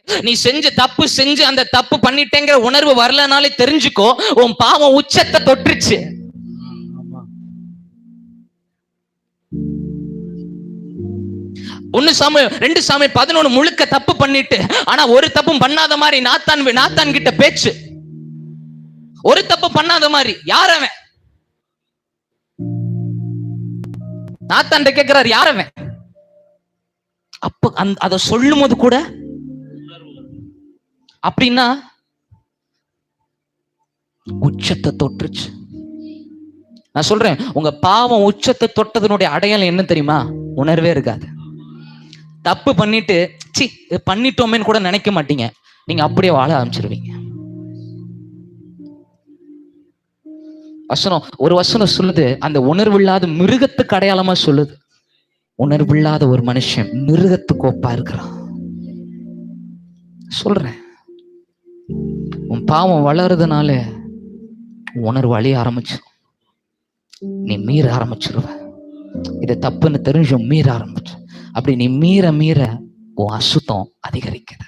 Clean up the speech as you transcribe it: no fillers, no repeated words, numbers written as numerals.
நீ செஞ்ச தப்பு செஞ்சு அந்த தப்பு பண்ணிட்டேங்கிற உணர்வு வரலனாலே தெரிஞ்சுக்கோ, உன் பாவம் உச்சத்தை தொட்டுருச்சு. ஒன்னு சாமுவேல் 2 சாமுவேல் 11 முழுக்க தப்பு பண்ணிட்டு, ஆனா ஒரு தப்பும் பண்ணாத மாதிரி நாத்தான் கிட்ட பேச்சு. ஒரு தப்பு பண்ணாத மாதிரி. யார் அவன்? நாத்தான் கேட்கிறார், யார் அவன்? அப்ப அத சொல்லும் போது கூட அப்படின்னா உச்சத்தை தொட்டுருச்சு. நான் சொல்றேன், உங்க பாவம் உச்சத்தை தொட்டதனுடைய அடையாளம் என்ன தெரியுமா? உணர்வே இருக்காது. தப்பு பண்ணிட்டு சி பண்ணிட்டோமேன்னு கூட நினைக்க மாட்டீங்க. நீங்க அப்படியே வாழ ஆரம்பிச்சிருவீங்க. வசனம், ஒரு வசனம் சொல்லுது, அந்த உணர்வு இல்லாத மிருகத்துக்கு அடையாளமா சொல்லுது. உணர்வு இல்லாத ஒரு மனுஷன் மிருகத்துக்கு ஒப்பா இருக்கிறான். சொல்றேன், உன் பாவம் வளருதுனால உணர்வு அழிய ஆரம்பிச்சு, நீ மீற ஆரம்பிச்சிருவ. இது தப்புன்னு தெரிஞ்சும் மீற ஆரம்பிச்சு. அப்படி நீ மீற மீற உன் அசுத்தம் அதிகரிக்குது.